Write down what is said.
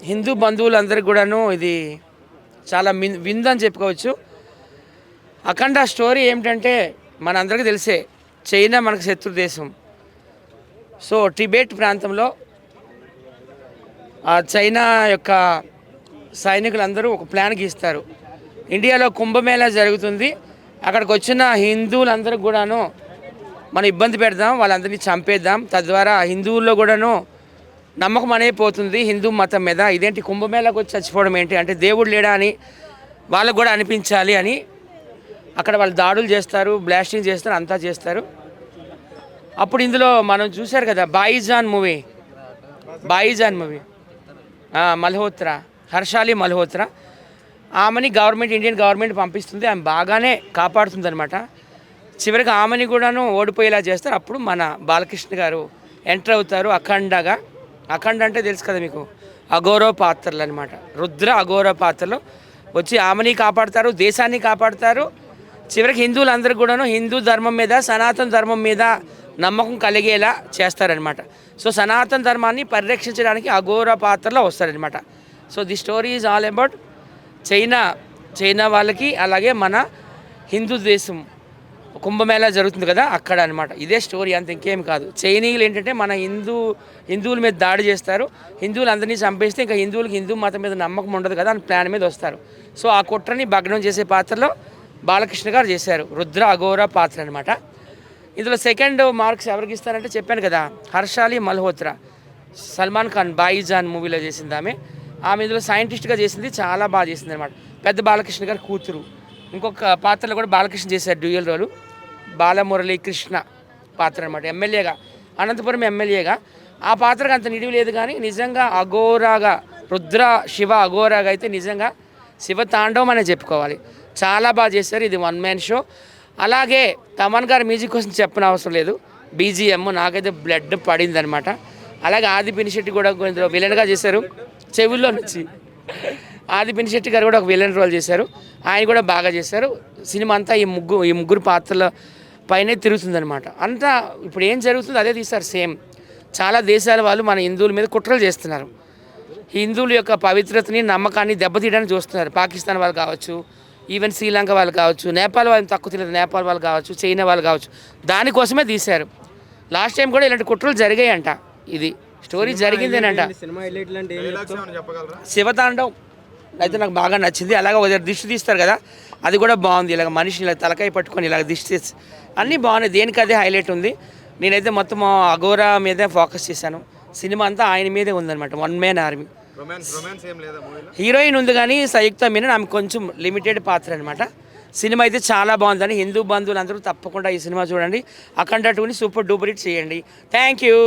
హిందూ బంధువులందరికీ కూడాను ఇది చాలా విందని చెప్పుకోవచ్చు. అఖండ స్టోరీ ఏమిటంటే మనందరికీ తెలిసే, చైనా మనకు శత్రు దేశం. సో టిబెట్ ప్రాంతంలో ఆ చైనా యొక్క సైనికులందరూ ఒక ప్లాన్ గీస్తారు. ఇండియాలో కుంభమేళా జరుగుతుంది, అక్కడికి వచ్చిన హిందువులందరికీ కూడాను మనం ఇబ్బంది పెడదాం, వాళ్ళందరినీ చంపేద్దాం, తద్వారా హిందువుల్లో కూడాను నమ్మకం అనేది పోతుంది హిందూ మతం మీద. ఇదేంటి కుంభమేళాకు వచ్చి చచ్చిపోవడం ఏంటి అంటే దేవుడు లేడా అని వాళ్ళకు కూడా అనిపించాలి అని అక్కడ వాళ్ళు దాడులు చేస్తారు, బ్లాస్టింగ్ చేస్తారు, అంతా చేస్తారు. అప్పుడు ఇందులో మనం చూశారు కదా బాయిజాన్ మూవీ మల్హోత్రా, హర్షాలి మల్హోత్రా, ఆమెని ఇండియన్ గవర్నమెంట్ పంపిస్తుంది. ఆమె బాగానే కాపాడుతుంది అనమాట. చివరికి ఆమెని కూడాను ఓడిపోయేలా చేస్తారు. అప్పుడు మన బాలకృష్ణ గారు ఎంటర్ అవుతారు అఖండగా. అఖండ అంటే తెలుసు కదా మీకు, అఘోర పాత్రలు అనమాట. రుద్ర అఘోర పాత్రలు వచ్చి ఆమెని కాపాడుతారు, దేశాన్ని కాపాడుతారు. చివరికి హిందువులందరూ కూడాను హిందూ ధర్మం మీద, సనాతన ధర్మం మీద నమ్మకం కలిగేలా చేస్తారనమాట. సో సనాతన ధర్మాన్ని పరిరక్షించడానికి అఘోర పాత్రలో వస్తారనమాట. So the story is all about China వాళ్ళకి, అలాగే మన హిందూ దేశం కుంభమేళా జరుగుతుంది కదా అక్కడ అనమాట. ఇదే స్టోరీ, అంత ఇంకేం కాదు. చైనీయులు ఏంటంటే మన హిందువుల మీద దాడి చేస్తారు, హిందువులందరినీ చంపేస్తే ఇంకా హిందూ మతం మీద నమ్మకం ఉండదు కదా అని ప్లాన్ మీద వస్తారు. సో ఆ కుట్రని భగ్నం చేసే పాత్రలో బాలకృష్ణ గారు చేశారు, రుద్ర అఘోర పాత్ర అనమాట. ఇందులో సెకండ్ మార్క్స్ ఎవరికి ఇస్తారంటే చెప్పాను కదా, హర్షాలి మల్హోత్రా, సల్మాన్ ఖాన్ బాయిజాన్ మూవీలో చేసింది ఆమె ఇందులో సైంటిస్ట్గా చేసింది, చాలా బాగా చేసింది అనమాట. పెద్ద బాలకృష్ణ గారు కూతురు. ఇంకొక పాత్రలో కూడా బాలకృష్ణ చేశారు డ్యూయల్ రోలు, బాలమురళీ కృష్ణ పాత్ర అనమాట. ఎమ్మెల్యేగా, అనంతపురం ఎమ్మెల్యేగా. ఆ పాత్రకు అంత నిడివి లేదు, కానీ నిజంగా అఘోరాగా, రుద్ర శివ అఘోరాగా అయితే నిజంగా శివ తాండవం అనే చెప్పుకోవాలి. చాలా బాగా చేశారు. ఇది వన్ మ్యాన్ షో. అలాగే తమన్ గారి మ్యూజిక్ కోసం చెప్పనవసరం లేదు, బీజిఎం నాకైతే బ్లడ్ పడింది అనమాట. అలాగే ఆది పినిశెట్టి కూడా ఇందులో విలన్గా చేశారు, చెవుల్లో నుంచి ఆది పినిశెట్టి గారు కూడా ఒక విలన్ రోల్ చేశారు, ఆయన కూడా బాగా చేశారు. సినిమా అంతా ఈ ముగ్గురు పాత్రల పైనే తిరుగుతుందనమాట. అంతా ఇప్పుడు ఏం జరుగుతుందో అదే తీస్తారు సేమ్. చాలా దేశాల వాళ్ళు మన హిందువుల మీద కుట్రలు చేస్తున్నారు, హిందువుల యొక్క పవిత్రతని, నమ్మకాన్ని దెబ్బతీయడానికి చూస్తున్నారు. పాకిస్తాన్ వాళ్ళు కావచ్చు, ఈవెన్ శ్రీలంక వాళ్ళు కావచ్చు, నేపాల్ వాళ్ళు తక్కువ తెలియదు, నేపాల్ వాళ్ళు కావచ్చు, చైనా వాళ్ళు కావచ్చు, దానికోసమే తీశారు. లాస్ట్ టైం కూడా ఇలాంటి కుట్రలు జరిగాయంట. ఇది స్టోరీ జరిగిందేనంట. శివతాండవం అయితే నాకు బాగా నచ్చింది. అలాగే ఒక దిష్టి తీస్తారు కదా, అది కూడా బాగుంది. ఇలాగ మనిషిని ఇలా తలకాయ పట్టుకొని ఇలాగ దిష్టి తీసి అన్నీ బాగున్నాయి. దేనికి అదే హైలైట్ ఉంది. నేనైతే మొత్తం అఘోరా మీదే ఫోకస్ చేశాను. సినిమా అంతా ఆయన మీదే ఉందన్నమాట, వన్ మ్యాన్ ఆర్మీ. హీరోయిన్ ఉంది కానీ సంయుక్త మీనన్ ఆమె కొంచెం లిమిటెడ్ పాత్ర అనమాట. సినిమా అయితే చాలా బాగుందని హిందూ బంధువులు అందరూ తప్పకుండా ఈ సినిమా చూడండి. అఖండ 2ని సూపర్ డూపర్ హిట్ చేయండి. Thank you.